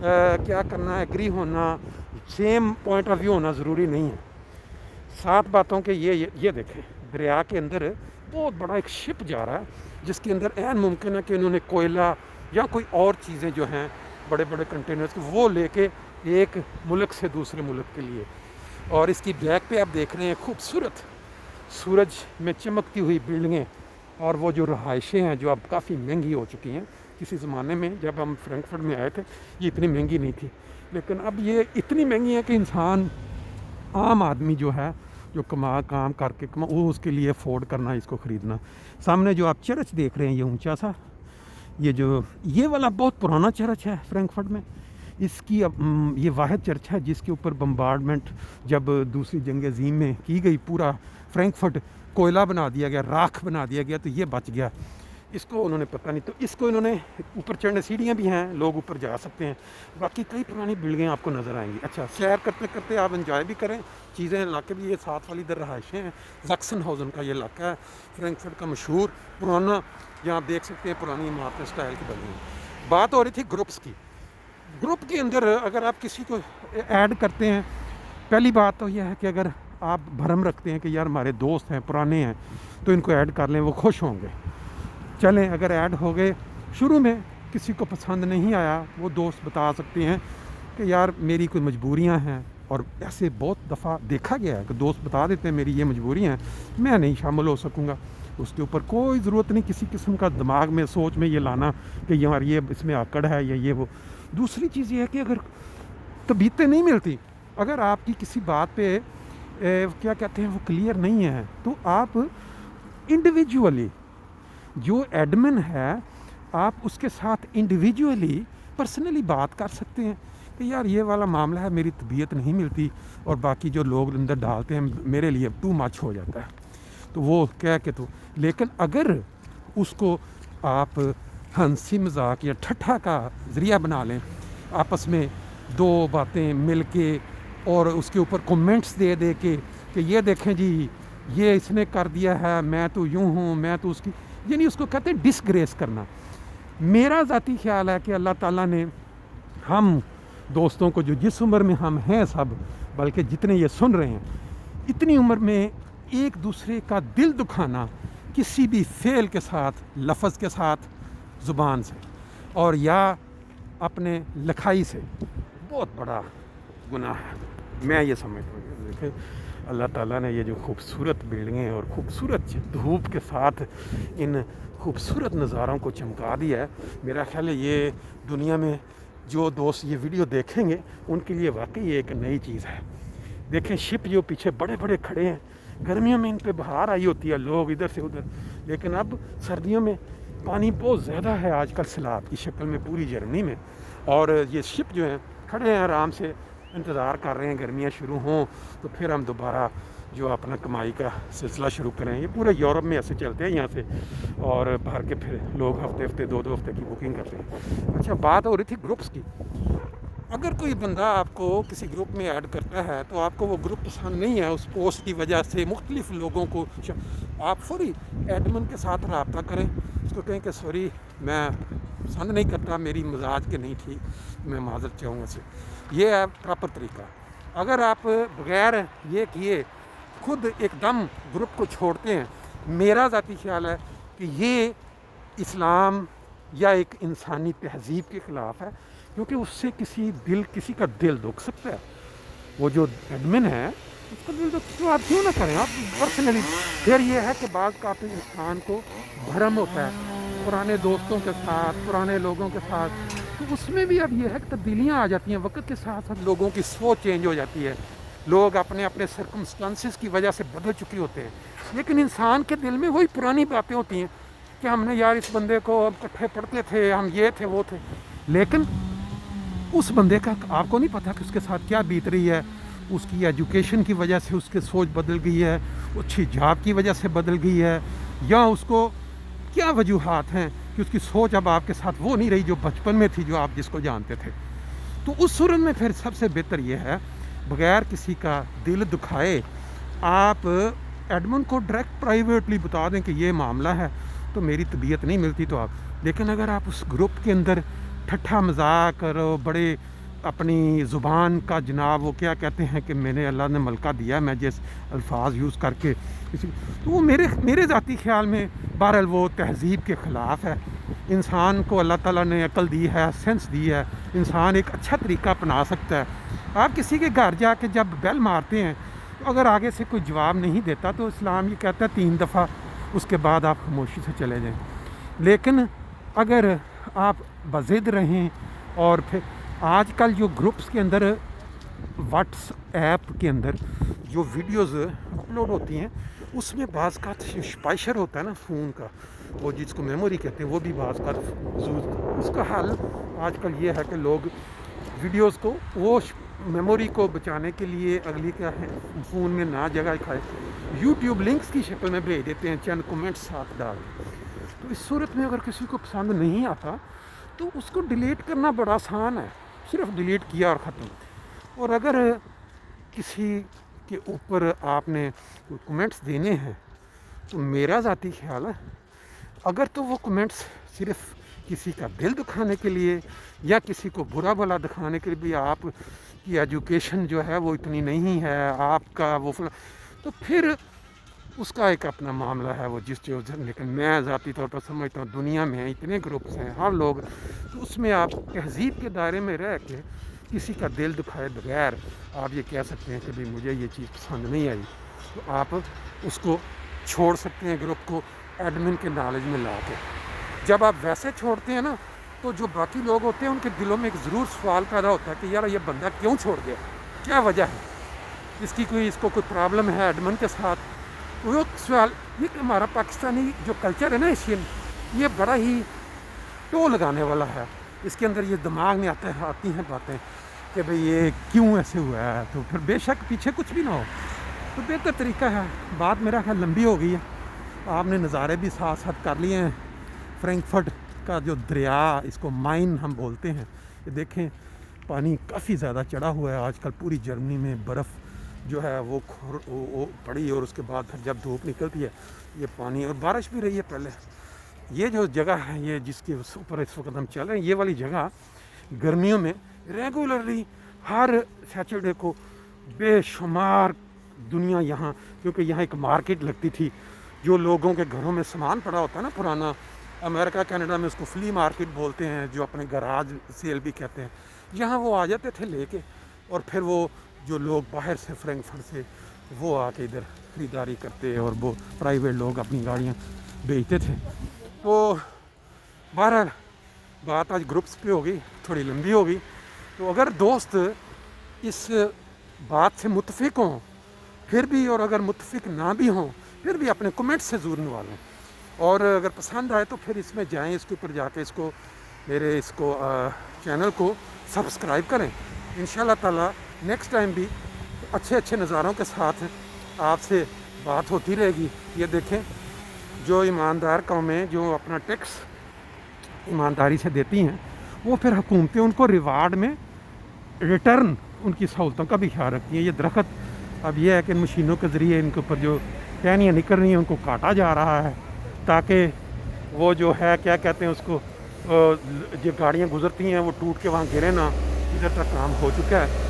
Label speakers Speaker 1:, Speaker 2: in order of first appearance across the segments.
Speaker 1: کیا کرنا ہے، ایگری ہونا، سیم پوائنٹ آف ویو ہونا ضروری نہیں ہے. 7 باتوں کے یہ دیکھیں، دریا کے اندر بہت بڑا ایک شپ جا رہا ہے جس کے اندر عین ممکن ہے کہ انہوں نے کوئلہ یا کوئی اور چیزیں جو ہیں بڑے بڑے کنٹینرز کی وہ لے کے ایک ملک سے دوسرے ملک کے لیے. اور اس کی بیک پہ آپ دیکھ رہے ہیں خوبصورت سورج میں چمکتی ہوئی بلڈنگیں، اور وہ جو رہائشیں ہیں جو اب کافی مہنگی ہو چکی ہیں. کسی زمانے میں جب ہم فرینکفرٹ میں آئے تھے یہ اتنی مہنگی نہیں تھی، لیکن اب یہ اتنی مہنگی ہے کہ انسان عام آدمی جو ہے جو کام کر کے وہ اس کے لیے افورڈ کرنا اس کو خریدنا. سامنے جو آپ چرچ دیکھ رہے ہیں یہ اونچا سا، یہ والا بہت پرانا چرچ ہے فرینکفرٹ میں. اس کی یہ واحد چرچ ہے جس کے اوپر بمبارڈمنٹ جب دوسری جنگ عظیم میں کی گئی، پورا فرینکفرٹ کوئلہ بنا دیا گیا، راکھ بنا دیا گیا، تو یہ بچ گیا. اس کو انہوں نے پتہ نہیں، تو اس کو انہوں نے اوپر چڑھنے سیڑھیاں بھی ہیں، لوگ اوپر جا سکتے ہیں. باقی کئی پرانی بلڈنگیں آپ کو نظر آئیں گی. اچھا، سیر کرتے کرتے آپ انجوائے بھی کریں چیزیں. علاقے بھی یہ ساتھ والی ادھر رہائشیں ہیں، زیکسن ہاؤزن کا یہ علاقہ ہے فرینکفرٹ کا مشہور پرانا. یہاں آپ دیکھ سکتے ہیں پرانی عمارتیں اسٹائل کی بنی ہیں. بات ہو رہی تھی گروپس کی. گروپ کے اندر اگر آپ کسی کو ایڈ کرتے ہیں، پہلی بات تو یہ ہے کہ اگر آپ بھرم رکھتے ہیں کہ یار ہمارے دوست ہیں، پرانے ہیں، تو ان کو ایڈ کر لیں، وہ خوش ہوں گے. چلیں، اگر ایڈ ہو گئے، شروع میں کسی کو پسند نہیں آیا، وہ دوست بتا سکتے ہیں کہ یار میری کوئی مجبوریاں ہیں. اور ایسے بہت دفعہ دیکھا گیا ہے کہ دوست بتا دیتے ہیں میری یہ مجبوریاں ہیں، میں نہیں شامل ہو سکوں گا. اس کے اوپر کوئی ضرورت نہیں کسی قسم کا دماغ میں سوچ میں یہ لانا کہ یار یہ اس میں آکڑ ہے یا یہ وہ. دوسری چیز یہ ہے کہ اگر طبیعتیں نہیں ملتی، اگر آپ کی کسی بات پہ کیا کہتے ہیں وہ کلیئر نہیں ہے، تو آپ انڈیویجولی جو ایڈمن ہے آپ اس کے ساتھ انڈیویجولی پرسنلی بات کر سکتے ہیں کہ یار یہ والا معاملہ ہے، میری طبیعت نہیں ملتی، اور باقی جو لوگ اندر ڈالتے ہیں میرے لیے ٹو مچ ہو جاتا ہے، تو وہ کہہ کے تو. لیکن اگر اس کو آپ ہنسی مذاق یا ٹھٹھا کا ذریعہ بنا لیں، آپس میں دو باتیں مل کے اور اس کے اوپر کومنٹس دے کے کہ یہ دیکھیں جی یہ اس نے کر دیا ہے، میں تو یوں ہوں، میں تو اس کی، یعنی اس کو کہتے ہیں ڈسگریس کرنا. میرا ذاتی خیال ہے کہ اللہ تعالیٰ نے ہم دوستوں کو جو جس عمر میں ہم ہیں سب، بلکہ جتنے یہ سن رہے ہیں، اتنی عمر میں ایک دوسرے کا دل دکھانا کسی بھی فعل کے ساتھ، لفظ کے ساتھ، زبان سے اور یا اپنے لکھائی سے بہت بڑا گناہ ہے. میں یہ سمجھتا ہوں. دیکھیں اللہ تعالیٰ نے یہ جو خوبصورت بلڈنگیں اور خوبصورت دھوپ کے ساتھ ان خوبصورت نظاروں کو چمکا دیا ہے، میرا خیال ہے یہ دنیا میں جو دوست یہ ویڈیو دیکھیں گے ان کے لیے واقعی ایک نئی چیز ہے. دیکھیں شپ جو پیچھے بڑے بڑے کھڑے ہیں، گرمیوں میں ان پہ بہار آئی ہوتی ہے، لوگ ادھر سے ادھر، لیکن اب سردیوں میں پانی بہت زیادہ ہے آج کل سیلاب کی شکل میں پوری جرمنی میں، اور یہ شپ جو ہیں کھڑے ہیں آرام سے انتظار کر رہے ہیں گرمیاں شروع ہوں تو پھر ہم دوبارہ جو اپنا کمائی کا سلسلہ شروع کریں. یہ پورے یورپ میں ایسے چلتے ہیں یہاں سے، اور بھر کے پھر لوگ ہفتے 2 ہفتے کی بکنگ کرتے ہیں. اچھا، بات ہو رہی تھی گروپس کی. اگر کوئی بندہ آپ کو کسی گروپ میں ایڈ کرتا ہے تو آپ کو وہ گروپ پسند نہیں ہے اس پوسٹ کی وجہ سے، مختلف لوگوں کو، آپ فوری ایڈمن کے ساتھ رابطہ کریں، اس کو کہیں کہ سوری میں پسند نہیں کرتا، میری مزاج کے نہیں ٹھیک، میں معذرت چاہوں گا سے. یہ ہے پراپر طریقہ. اگر آپ بغیر یہ کیے خود ایک دم گروپ کو چھوڑتے ہیں، میرا ذاتی خیال ہے کہ یہ اسلام یا ایک انسانی تہذیب کے خلاف ہے، کیونکہ اس سے کسی کا دل دکھ سکتا ہے. وہ جو ایڈمن ہے اس کا دل دکھ، تو آپ کیوں نہ کریں آپ پرسنلی. پھر یہ ہے کہ بعض کا انسان کو بھرم ہوتا ہے پرانے دوستوں کے ساتھ، پرانے لوگوں کے ساتھ، تو اس میں بھی اب یہ ہے کہ تبدیلیاں آ جاتی ہیں وقت کے ساتھ ساتھ، لوگوں کی سوچ چینج ہو جاتی ہے، لوگ اپنے سرکمسٹانسز کی وجہ سے بدل چکے ہوتے ہیں. لیکن انسان کے دل میں وہی پرانی باتیں ہوتی ہیں کہ ہم نے یار اس بندے کو اکٹھے پڑھتے تھے، ہم یہ تھے وہ تھے، لیکن اس بندے کا آپ کو نہیں پتہ کہ اس کے ساتھ کیا بیت رہی ہے. اس کی ایجوکیشن کی وجہ سے اس کی سوچ بدل گئی ہے، اچھی جاب کی وجہ سے بدل گئی ہے، یا اس کو کیا وجوہات ہیں کہ اس کی سوچ اب آپ کے ساتھ وہ نہیں رہی جو بچپن میں تھی، جو آپ جس کو جانتے تھے. تو اس صورت میں پھر سب سے بہتر یہ ہے بغیر کسی کا دل دکھائے آپ ایڈمن کو ڈائریکٹ پرائیویٹلی بتا دیں کہ یہ معاملہ ہے تو میری طبیعت نہیں ملتی تو آپ. لیکن اگر آپ اس گروپ کے اندر ٹھٹھا مذاق اور بڑے اپنی زبان کا جناب وہ کیا کہتے ہیں کہ میں نے اللہ نے ملکہ دیا، میں جس الفاظ یوز کر کے تو وہ میرے ذاتی خیال میں بہرحال وہ تہذیب کے خلاف ہے۔ انسان کو اللہ تعالیٰ نے عقل دی ہے، سینس دی ہے، انسان ایک اچھا طریقہ اپنا سکتا ہے۔ آپ کسی کے گھر جا کے جب بیل مارتے ہیں تو اگر آگے سے کوئی جواب نہیں دیتا تو اسلام یہ کہتا ہے 3 دفعہ، اس کے بعد آپ خاموشی سے چلے جائیں۔ لیکن اگر آپ بضد رہیں اور پھر آج کل جو گروپس کے اندر واٹس ایپ کے اندر جو ویڈیوز اپلوڈ ہوتی ہیں اس میں بعض کا اسپائشر ہوتا ہے نا فون کا، وہ جس کو میموری کہتے ہیں، وہ بھی بعض کا اس کا حل آج کل یہ ہے کہ لوگ ویڈیوز کو وہ میموری کو بچانے کے لیے اگلی کا ہے فون میں نہ جگہ کھائے یوٹیوب لنکس کی شکل میں بھیج دیتے ہیں، چند کومنٹس ساتھ ڈال دیں۔ تو اس صورت میں اگر کسی کو پسند نہیں آتا تو اس کو ڈیلیٹ کرنا بڑا آسان ہے، صرف ڈیلیٹ کیا اور ختم۔ اور اگر کسی کے اوپر آپ نے کوئی کومنٹس دینے ہیں تو میرا ذاتی خیال ہے اگر تو وہ کومنٹس صرف کسی کا دل دکھانے کے لیے یا کسی کو برا بھلا دکھانے کے لیے بھی، آپ کی ایجوکیشن جو ہے وہ اتنی نہیں ہے، آپ کا وہ تو پھر اس کا ایک اپنا معاملہ ہے وہ لیکن میں ذاتی طور پر سمجھتا ہوں دنیا میں اتنے گروپس ہیں ہر لوگ، تو اس میں آپ تہذیب کے دائرے میں رہ کے کسی کا دل دکھائے بغیر آپ یہ کہہ سکتے ہیں کہ بھئی مجھے یہ چیز پسند نہیں آئی، تو آپ اس کو چھوڑ سکتے ہیں گروپ کو ایڈمن کے نالج میں لا کے۔ جب آپ ویسے چھوڑتے ہیں نا تو جو باقی لوگ ہوتے ہیں ان کے دلوں میں ایک ضرور سوال پیدا ہوتا ہے کہ یار یہ بندہ کیوں چھوڑ گیا، کیا وجہ ہے، اس کو کوئی پرابلم ہے ایڈمن کے ساتھ۔ وہ سوال یہ کہ ہمارا پاکستانی جو کلچر ہے نا ایشین، یہ بڑا ہی ٹو لگانے والا ہے، اس کے اندر یہ دماغ میں آتی ہیں باتیں کہ بھئی یہ کیوں ایسے ہوا ہے، تو پھر بے شک پیچھے کچھ بھی نہ ہو تو بہتر طریقہ ہے۔ بات میرا خیال لمبی ہو گئی ہے، آپ نے نظارے بھی ساتھ ساتھ کر لیے ہیں۔ فرینکفرٹ کا جو دریا، اس کو مائن ہم بولتے ہیں، یہ دیکھیں پانی کافی زیادہ چڑھا ہوا ہے آج کل پوری جرمنی میں، برف جو ہے وہ پڑی اور اس کے بعد پھر جب دھوپ نکلتی ہے یہ پانی، اور بارش بھی رہی ہے پہلے۔ یہ جو جگہ ہے یہ جس کے اوپر اس وقت ہم چل رہے ہیں، یہ والی جگہ گرمیوں میں ریگولرلی ہر سیچرڈے کو بے شمار دنیا یہاں، کیونکہ یہاں ایک مارکیٹ لگتی تھی، جو لوگوں کے گھروں میں سامان پڑا ہوتا ہے نا پرانا، امریکہ کینیڈا میں اس کو فلی مارکیٹ بولتے ہیں، جو اپنے گراج سیل بھی کہتے ہیں، یہاں وہ آ جاتے تھے لے کے، اور پھر وہ جو لوگ باہر سے فرینکفرٹ سے وہ آ کے ادھر خریداری کرتے اور وہ پرائیویٹ لوگ اپنی گاڑیاں بیچتے تھے۔ تو بہرحال بات آج گروپس پہ ہوگی، تھوڑی لمبی ہوگی، تو اگر دوست اس بات سے متفق ہوں پھر بھی، اور اگر متفق نہ بھی ہوں پھر بھی اپنے کمنٹ سے ضرور نوالیں، اور اگر پسند آئے تو پھر اس میں جائیں، اس کے اوپر جا کے میرے چینل کو سبسکرائب کریں۔ انشاءاللہ تعالی نیکسٹ ٹائم بھی اچھے نظاروں کے ساتھ آپ سے بات ہوتی رہے گی۔ یہ دیکھیں جو ایماندار قومیں جو اپنا ٹیکس ایمانداری سے دیتی ہیں، وہ پھر حکومتیں ان کو ریوارڈ میں ریٹرن ان کی سہولتوں کا بھی خیال رکھتی ہیں۔ یہ درخت اب یہ ہے کہ مشینوں کے ذریعے ان کے اوپر جو ٹہنیاں نکل رہی ہیں ان کو کاٹا جا رہا ہے، تاکہ وہ جو ہے کیا کہتے ہیں اس کو، جو گاڑیاں گزرتی ہیں وہ ٹوٹ کے وہاں گرے نہ، ادھر تک کام ہو چکا ہے،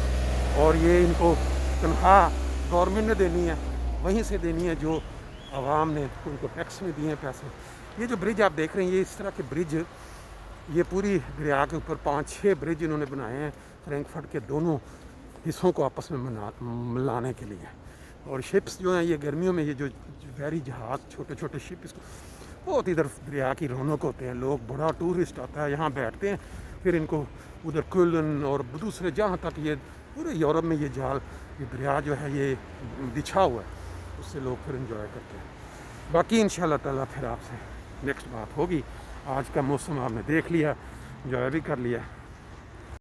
Speaker 1: اور یہ ان کو تنخواہ گورنمنٹ نے دینی ہے، وہیں سے دینی ہے جو عوام نے ان کو ٹیکس میں دیے ہیں پیسے۔ یہ جو برج آپ دیکھ رہے ہیں، یہ اس طرح کے برج، یہ پوری دریا کے اوپر 5-6 برج انہوں نے بنائے ہیں فرینکفرٹ کے دونوں حصوں کو آپس میں ملانے کے لیے۔ اور شپس جو ہیں یہ گرمیوں میں یہ جو بحری جہاز چھوٹے شپ، اس کو بہت ادھر دریا کی رونق ہوتے ہیں، لوگ بڑا ٹورسٹ آتا ہے یہاں بیٹھتے ہیں، پھر ان کو ادھر کولن اور دوسرے جہاں تک یہ پورے یورپ میں یہ جال، یہ دریا جو ہے یہ بچھا ہوا ہے، اس سے لوگ پھر انجوائے کرتے ہیں۔ باقی انشاءاللہ تعالیٰ پھر آپ سے نیکسٹ بات ہوگی۔ آج کا موسم آپ نے دیکھ لیا، انجوائے بھی کر لیا۔